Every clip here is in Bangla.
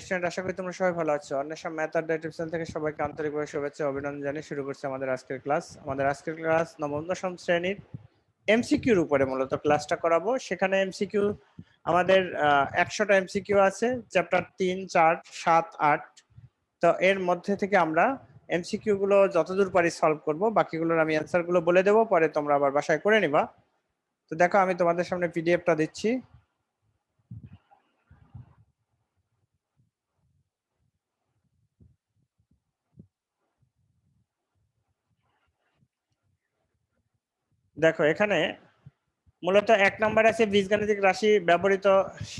স্টুডেন্ট, আশা করি তোমরা সবাই ভালো আছো। অন্বেষণ ম্যাথ আড্ডা ইউটিউব চ্যানেল থেকে সবাইকে আন্তরিকভাবে শুভেচ্ছা ও অভিনন্দন জানিয়ে শুরু করছি আমাদের আজকের ক্লাস। নবম দশম শ্রেণীর এমসিকিউর উপরে মূলত ক্লাসটা করাবো। সেখানে এমসিকিউ আমাদের 100টা এমসিকিউ আছে, চ্যাপ্টার 3, 4, 7, 8। তো এর মধ্যে থেকে আমরা এমসিকিউ গুলো যতদূর পারি সলভ করব, বাকিগুলোর আমি অ্যান্সার গুলো বলে দেবো, পরে তোমরা আবার বাসায় করে নিবা। তো দেখো, আমি তোমাদের সামনে পিডিএফটা দিচ্ছি। দেখো, এখানে মূলত 1 নম্বরে আছে বীজগাণিতিক রাশি ব্যবহৃত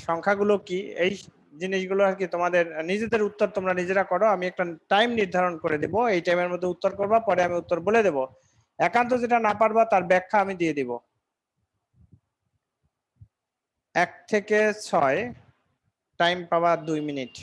সংখ্যাগুলো কি। এই জিনিসগুলো আর কি তোমাদের নিজেদের উত্তর তোমরা নিজেরা করো। আমি একটা টাইম নির্ধারণ করে দেব, এই টাইমের মধ্যে উত্তর করবা, পরে আমি উত্তর বলে দেব। একান্ত যেটা না পারবা তার ব্যাখ্যা আমি দিয়ে দিব। 1 থেকে 6, টাইম পাবা 2 মিনিট।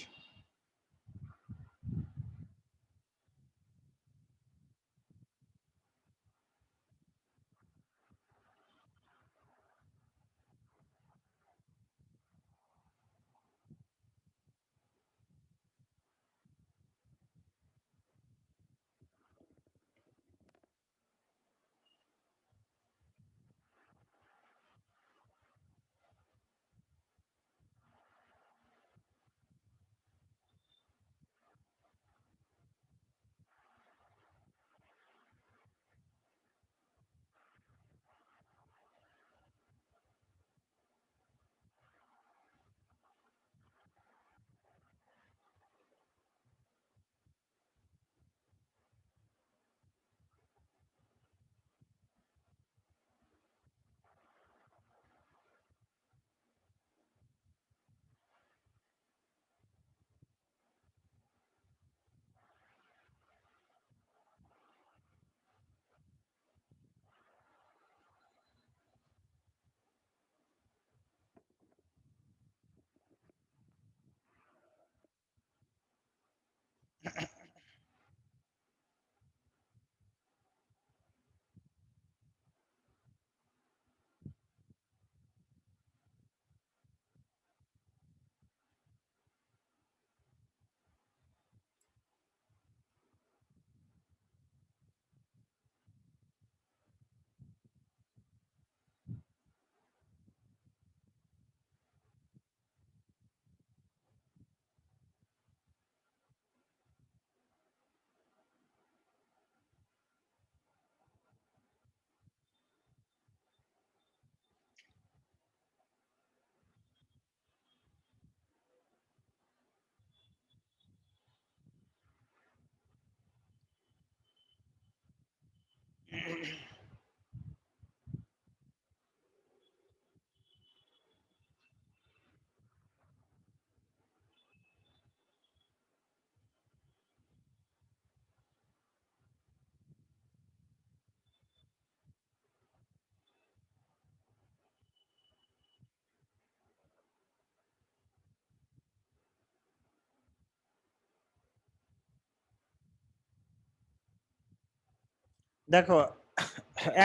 দেখো,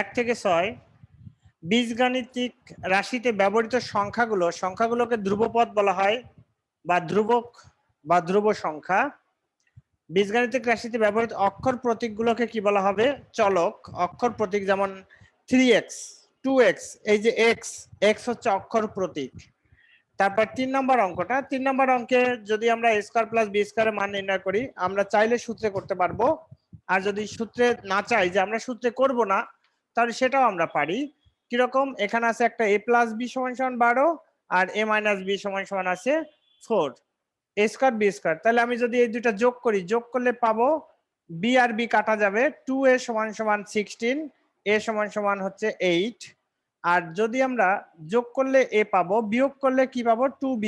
1 থেকে 6 বীজগাণিতিক রাশিতে ব্যবহৃত সংখ্যাগুলোকে ধ্রুবপদ বলা হয়, বা ধ্রুবক বা ধ্রুব সংখ্যা। বীজগাণিতিক রাশিতে ব্যবহৃত অক্ষর প্রতীকগুলোকে কি বলা হবে? চলক। অক্ষর প্রতীক যেমন 3x, 2x, এই যে এক্স, এক্স হচ্ছে অক্ষর প্রতীক। তারপর 3 নম্বর অঙ্কটা, 3 নম্বর অঙ্কে যদি আমরা a স্কয়ার প্লাস বি স্কয়ারের মান নির্ণয় করি, আমরা চাইলে সূত্রে করতে পারবো, আর যদি সূত্রে না চাই যে আমরা সূত্রে করব না, তাহলে সেটাও আমরা পারি। কিরকম? এখানে আছে একটা a প্লাস বি সমান সমান 12, আর a মাইনাস বি সমান সমান আছে 4, a স্কয়ার বি স্কয়ার। তাহলে আমি যদি এই দুইটা যোগ করি, যোগ করলে পাবো বি আর বি কাটা যাবে, 2a সমান সমান 16, a সমান সমান হচ্ছে 8। আর যদি আমরা যোগ করলে a পাবো, বিয়োগ করলে কি পাবো? 2b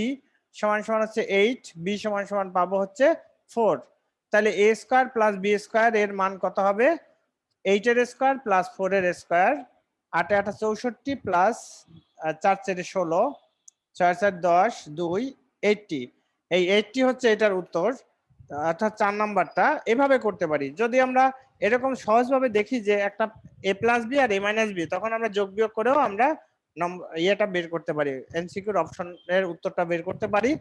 সমান সমান হচ্ছে 8, b সমান সমান পাবো হচ্ছে 4। তাহলে a square plus b square এর মান কত হবে? 8 এর স্কয়ার প্লাস 4 এর স্কয়ার, 8 8 64 প্লাস 4 4 16, 6 4 10, 2 80। এই 80 হচ্ছে এটার উত্তর, অর্থাৎ 4 নাম্বারটা। এভাবে করতে পারি। যদি আমরা এরকম সহজভাবে দেখি যে একটা a প্লাস বি আর a মাইনাস বি, তখন আমরা যোগ বিয়োগ করেও আমরা ইয়েটা বের করতে পারি, এমসিকিউর অপশনের উত্তরটা বের করতে পারি।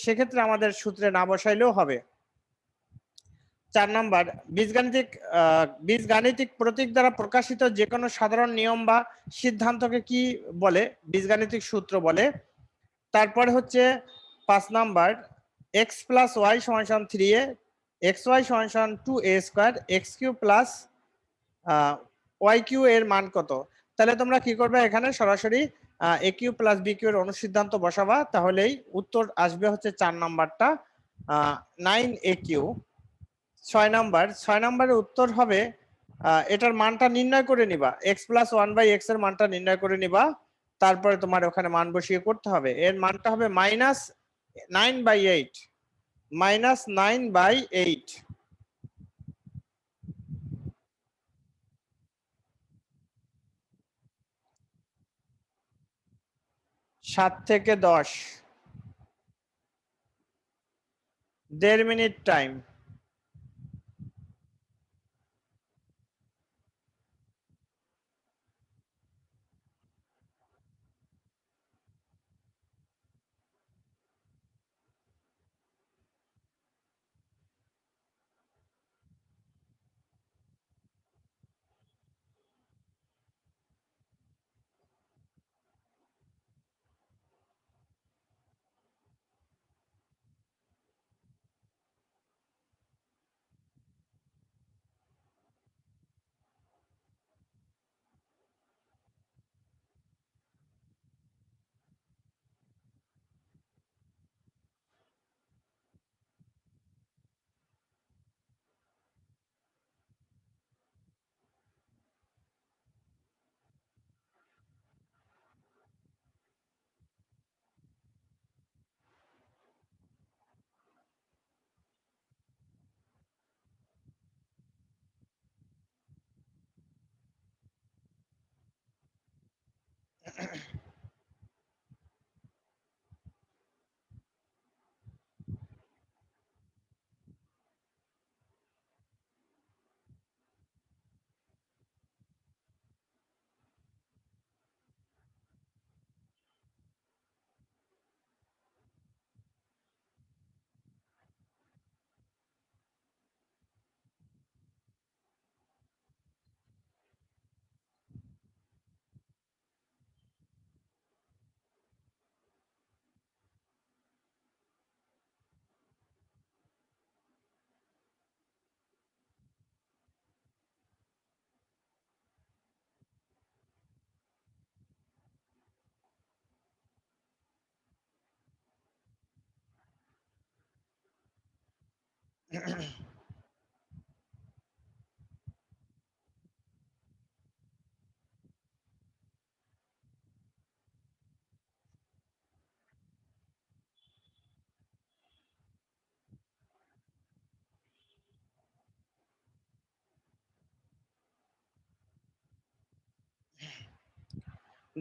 সেক্ষেত্রে আমাদের সূত্রে না বসাইলেও হবে। 4 নাম্বার, বীজগাণিতিক প্রতীক দ্বারা প্রকাশিত যে কোনো সাধারণ নিয়ম বা সিদ্ধান্তকে কি বলে? বীজগাণিতিক সূত্র বলে। তারপরে হচ্ছে 5 নাম্বার, x প্লাস ওয়াই সমান 3a, xy সমান 2a square, x cube plus y cube এর মান কত? তাহলে তোমরা কি করবে, এখানে সরাসরি a cube plus b cube এর অনুসিদ্ধান্ত বসাবা, তাহলেই উত্তর আসবে হচ্ছে 4 নাম্বারটা 9a কিউ। 6 নম্বরের উত্তর হবে এটার মানটা নির্ণয় করে নিবা, x plus one by x এর মানটা নির্ণয় করে নিবা, তারপরে তোমার ওখানে মান বসিয়ে করতে হবে। এর মানটা হবে -9/8, -9/8। 7 থেকে 10, 1.5 মিনিট টাইম।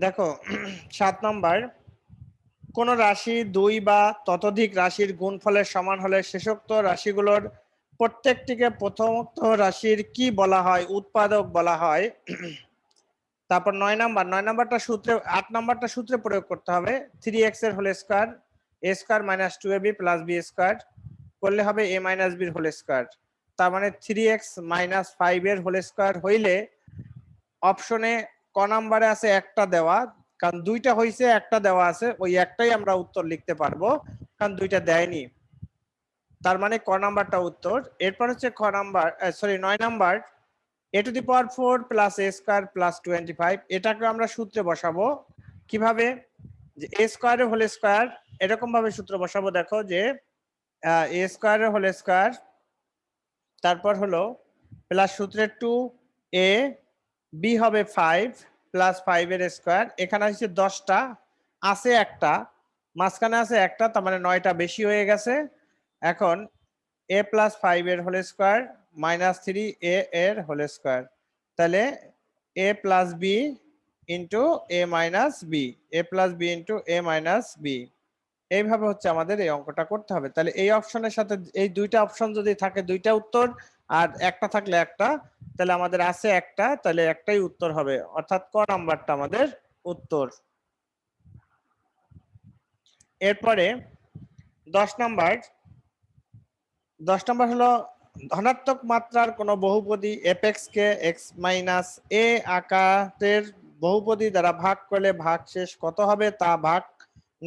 দেখো 7 নাম্বার, কোন রাশি 2 বা ততোধিক রাশির গুণফলের সমান হলে শেষোক্ত রাশিগুলোর প্রত্যেকটিকে প্রথমোক্ত রাশির কি বলা হয়? উৎপাদক বলা হয়। তারপর 9 নাম্বারটা সূত্রে, 8 নাম্বারটা সূত্রে প্রয়োগ করতে হবে। 3x এর whole square, a square minus 2ab plus b square করলে হবে a মাইনাস b এর হোল স্কয়ার। তার মানে 3x মাইনাস 5 এর হোল স্কয়ার হইলে অপশনে ক নাম্বারে আছে একটা দেওয়া, কারণ দুইটা হইছে একটা দেওয়া আছে, ওই একটাই আমরা উত্তর লিখতে পারবো, কারণ দুইটা দেয়নি। তার মানে ক নাম্বারটা উত্তর। এরপর হচ্ছে খ number, sorry 9 number, a to the power 4 plus a square plus 25, এটাকে আমরা সূত্রে বসাবো কিভাবে? যে a স্কয়ারের হোল স্কয়ার, এরকম ভাবে সূত্র বসাবো। দেখো যে a স্কয়ারের হোল স্কয়ার, তারপর হলো প্লাস সূত্রে 2a, b হবে 5 প্লাস 5 এর স্কয়ার, এখানে হচ্ছে 10টা, আছে একটা, মাঝখানে আছে একটা, তার মানে 9টা বেশি হয়ে গেছে। এখন a প্লাস 5 এর হোল স্কয়ার মাইনাস 3a এর হোল স্কয়ার, তাহলে a plus b into a minus b, a plus b into a minus b। এইভাবে হচ্ছে আমাদের এই অঙ্কটা করতে হবে। তাহলে এই অপশনের সাথে এই দুইটা অপশন যদি থাকে দুইটা উত্তর, আর একটা থাকলে একটা, তাহলে আমাদের আছে একটা, তাহলে একটাই উত্তর হবে, অর্থাৎ ক নাম্বারটা আমাদের উত্তর। এরপরে 10 নাম্বার 10 নাম্বার হলো ধনাত্মক মাত্রার কোনো বহুপদী এপেক্স কে এক্স মাইনাস এ আকারের বহুপদী দ্বারা ভাগ করলে ভাগশেষ কত হবে তা ভাগ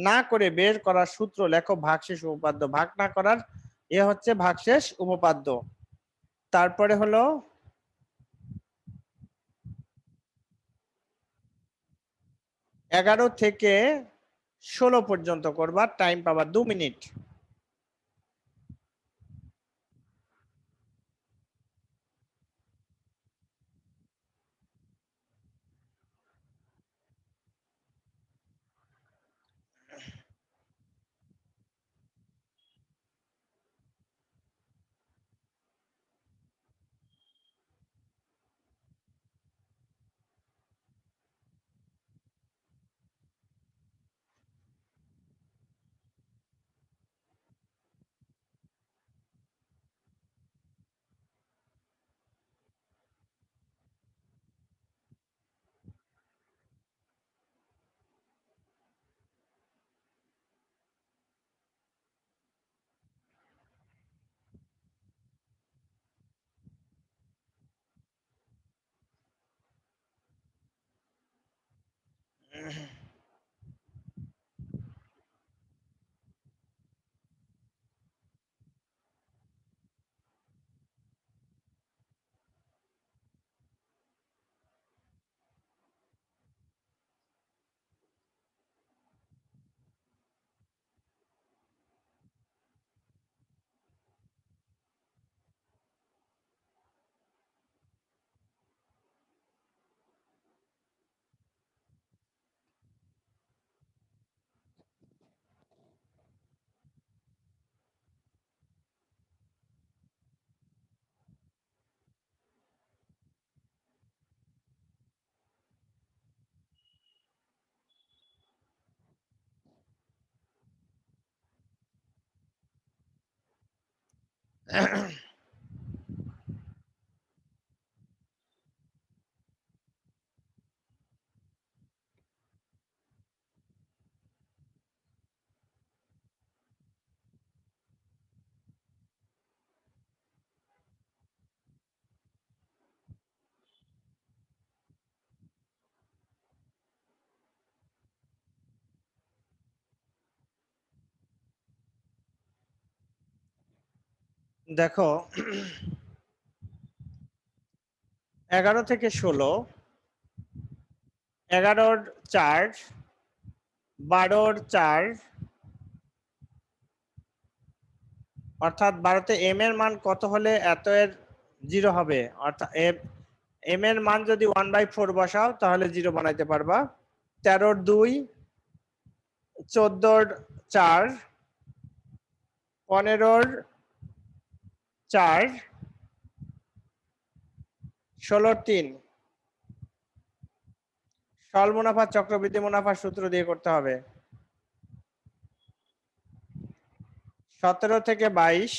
না করে বের করার সূত্র লেখো। ভাগশেষ উপপাদ্য। ভাগ না করার এ হচ্ছে ভাগশেষ উপপাদ্য। তারপরে হলো 11 থেকে 16 পর্যন্ত করবা, টাইম পাবা 2 মিনিট। দেখো 11 থেকে 16, 11-র 4, 12-র 4, অর্থাৎ 12তে এম এর মান কত হলে এত এর 0 হবে, অর্থাৎ এম এর মান যদি 1/4 বসাও তাহলে 0 বানাইতে পারবা। 13-র 2, 14-র 4, 15-র 4, 16-র 3। সরল মুনাফা চক্রবৃদ্ধি মুনাফার সূত্র দিয়ে করতে হবে। 17 থেকে 22,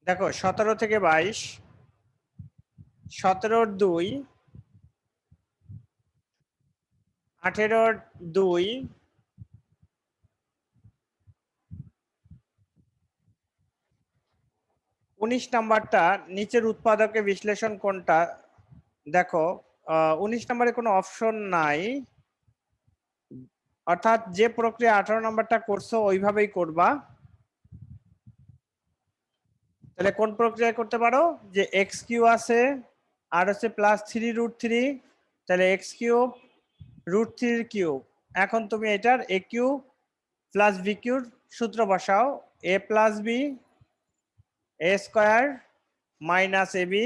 দেখো 17 থেকে 22, 17-র 2, 18-র 2, 19 নাম্বারটা নিচের উৎপাদকে বিশ্লেষণ কোনটা? দেখো 19 নাম্বারে কোনো অপশন নাই, অর্থাৎ যে প্রক্রিয়া 18 নাম্বারটা করছো ওইভাবেই করবা। তাহলে কোন প্রক্রিয়ায় করতে পারো? যে এক্স কিউ আছে আর হচ্ছে +3√3, তাহলে এক্স কিউব √3 কিউব। এখন তুমি এটার এ কিউ প্লাস বি কিউর সূত্র বসাও, a plus b a square minus a b,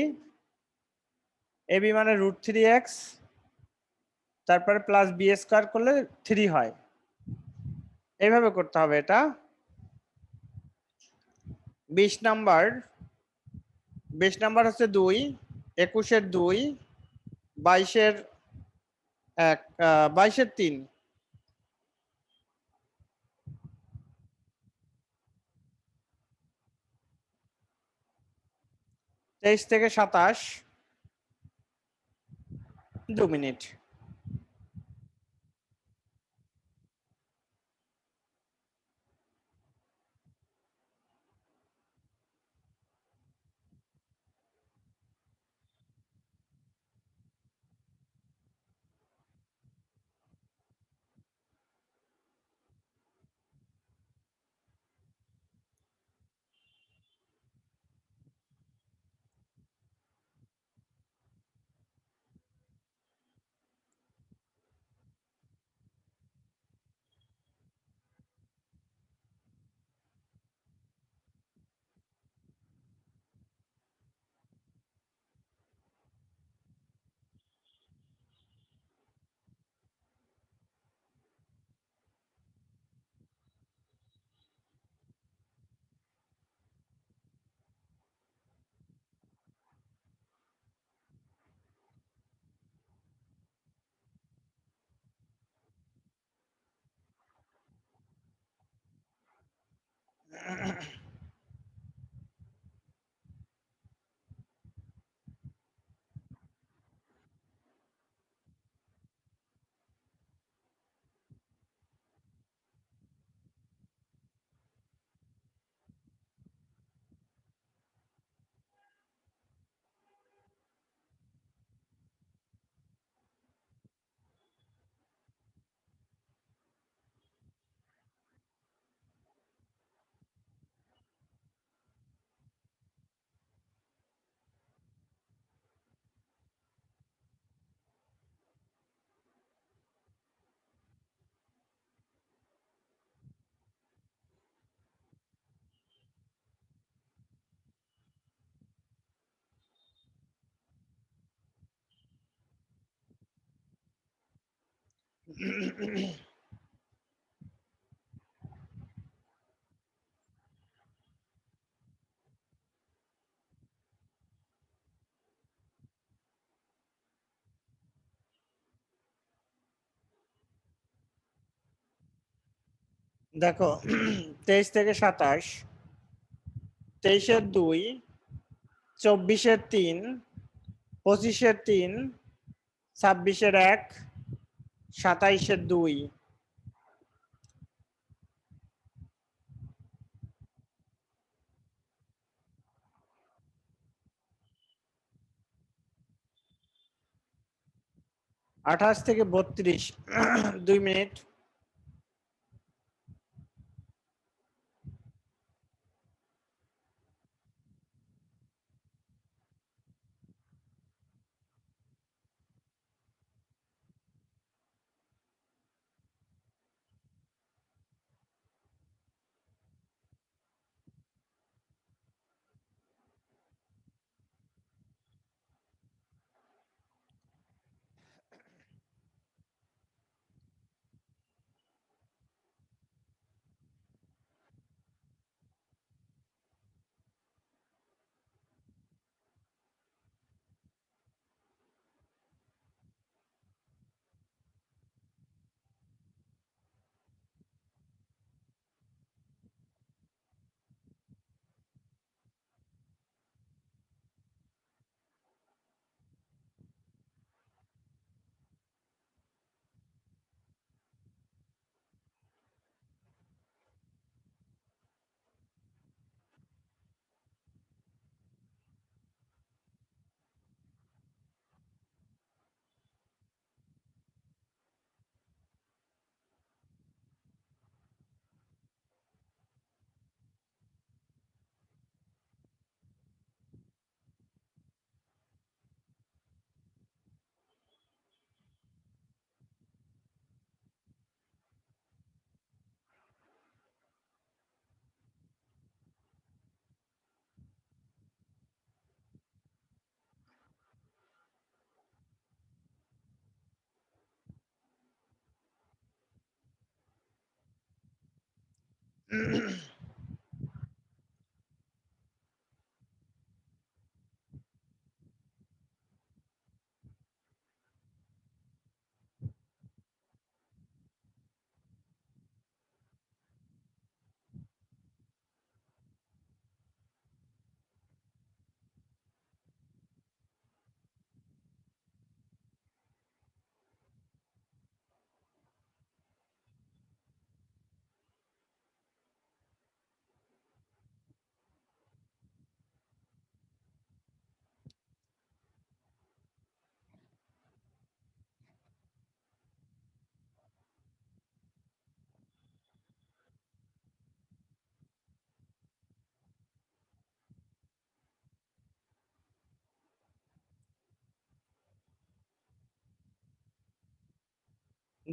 a b মানে √3x, তারপরে প্লাস বি স্কোয়ার করলে 3 হয়। এইভাবে করতে হবে এটা। 20 নাম্বার, 20 নাম্বার হচ্ছে 2, 21-এর 2, 22-এর 1, 22-এর 3, 23 থেকে 27, 2 মিনিট। দেখো 23 থেকে 27, 23-এর 2, 24-এর 3, 25-এর 3, 26-এর 1, 27-এর 2। 28 থেকে 32, 2 মিনিট।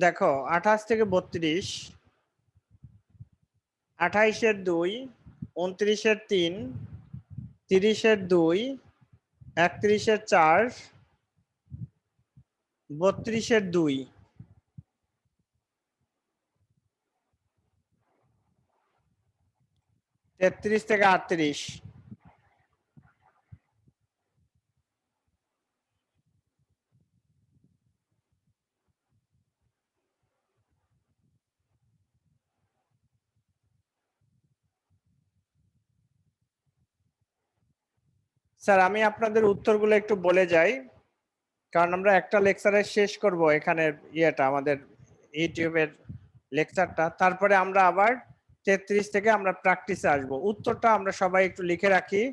দেখো 28 থেকে 32, 28-এর 2, 29-এর 3, 30-এর 2, 31-এর 4, 32-এর 2, 33 থেকে 38। স্যার আমি আপনাদের উত্তরগুলো একটু বলে যাই, কারণ আমরা একটা লেকচারে শেষ করব এখানের ইয়েটা, আমাদের ইউটিউবের লেকচারটা, তারপরে আমরা আবার 33 থেকে আমরা প্র্যাকটিসে আসব। উত্তরটা আমরা সবাই একটু লিখে রাখি।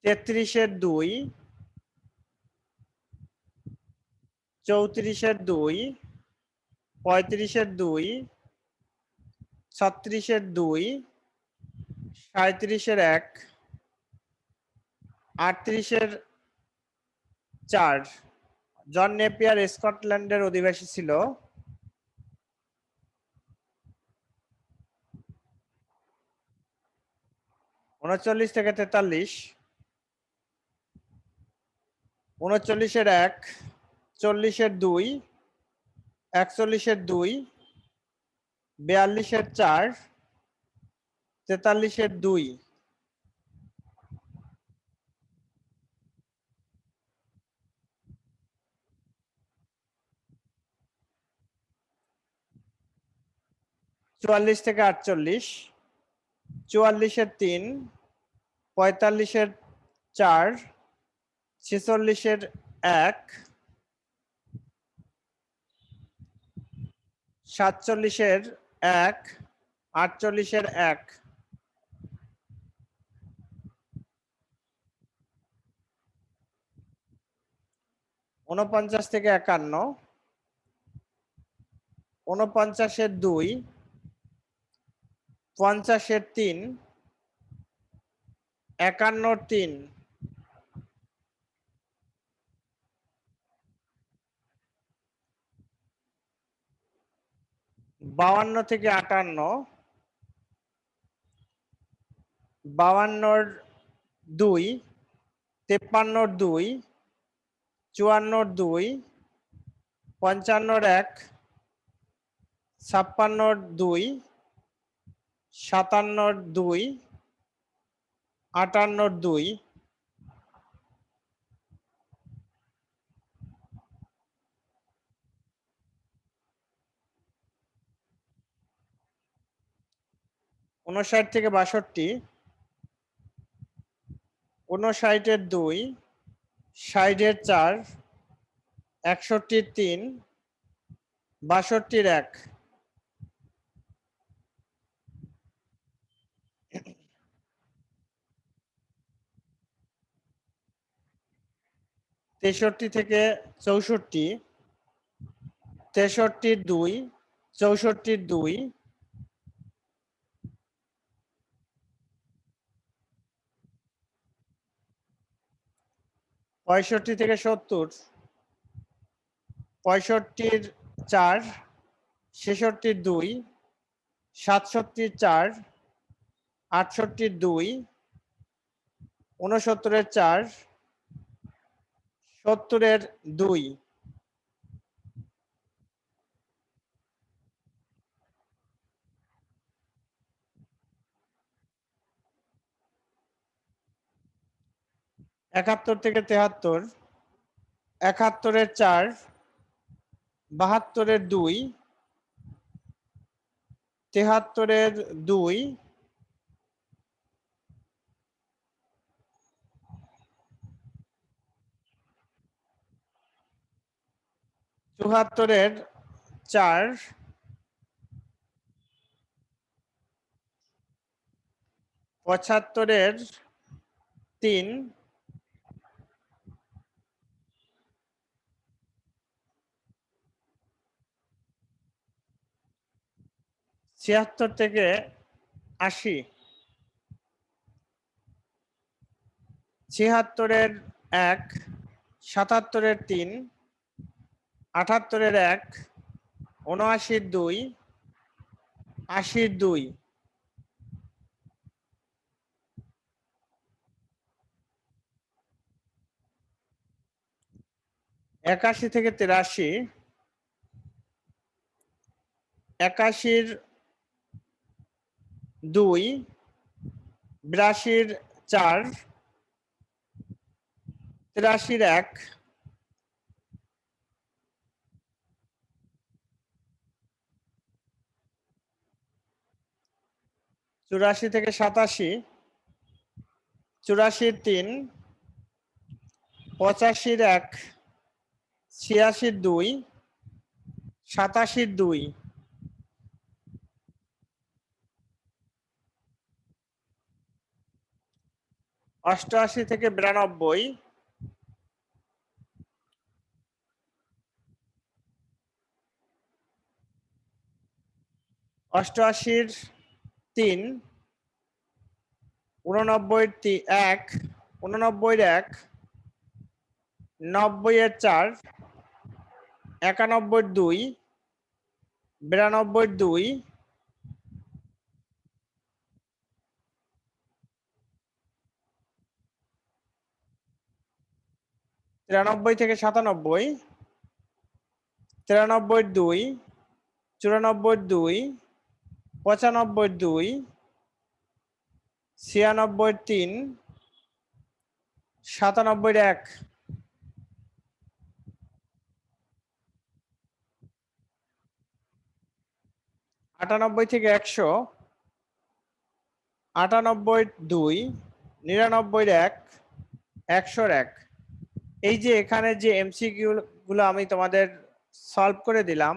33-এর 2, 34-এর 2, 35-এর 2, 36-এর 2, 37-এর 1, 38-এর 4। জন নেপিয়ার স্কটল্যান্ডের অধিবাসী ছিল। 39 থেকে 43, 39-এর 1, 40-এর 2, 41-এর 2, 42-এর 4, 43-এর 2। চুয়াল্লিশ থেকে 48, 44-এর 3, 45-এর 4, 46-এর 1, 47-এর 1, 48-এর 1। 49 থেকে 51, 49-এর 2, 50-এর 3, 51-র 3। 52 থেকে 58, 52-র 2, 53-র 2, 54-র 2, 55-র 1, 56-র 2, 57-র 2, 58-র 2। 59 থেকে 62, 59-এর 2, 60-এর 4, 61-র 3, 62-র 1। 63 থেকে 64, 63-র 2, 64-র 2, 65 থেকে 70, 65-র 4, 66-র 2, 67-র 4, 68-র 2, 69-এর 4, 70-এর 2। 71 থেকে 73, 71-এর 4, 72-এর 2, 73-এর 2, 74-এর 4, 75-এর 3, 76 থেকে 80, 76-এর 1, 77-এর 3, 78-এর 1, 79-এর 2, 80-এর 2, 81 থেকে 83, 81-এর 2, 82-এর 4, 83-এর 1, 84 থেকে 87, 84-এর 3, 85-এর 1, 86-এর 2, 87-এর 2, 88 থেকে 92, 88-এর 3, 89-এর 1, 89-এর 1, 90-এর 4, 91-এর 2, 92-এর 2, 93 থেকে 97, 93-এর 2, 94-এর 2, 95-এর 2, 96-এর 3, 97-এর 1, 98 থেকে 100, 98-এর 2, 99-এর 1, 100-এর 1। এই যে এখানে যে এমসিকিউ গুলো আমি তোমাদের সলভ করে দিলাম,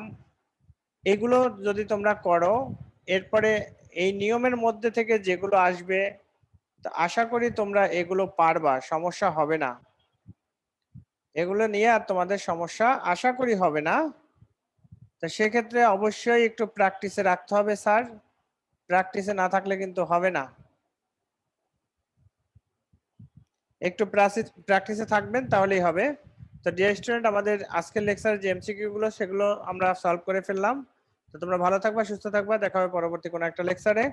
এগুলো যদি তোমরা করো, এরপরে এই নিয়মের মধ্যে থেকে যেগুলো আসবে, আশা করি তোমরা এগুলো পারবা, সমস্যা হবে না। এগুলো নিয়ে আর তোমাদের সমস্যা আশা করি হবে না। তো সেক্ষেত্রে অবশ্যই একটু প্র্যাকটিসে রাখতে হবে স্যার, প্র্যাকটিসে না থাকলে কিন্তু হবে না। একটু প্র্যাকটিসে থাকবেন তাহলেই হবে। তো ডিয়ার স্টুডেন্ট, আমাদের আজকের লেকচারের যে এমসিকিউ গুলো সেগুলো আমরা সলভ করে ফেললাম। তো তোমরা ভালো থাকবা, সুস্থ থাকবা, দেখা হবে পরবর্তী কোনো একটা লেকচারে।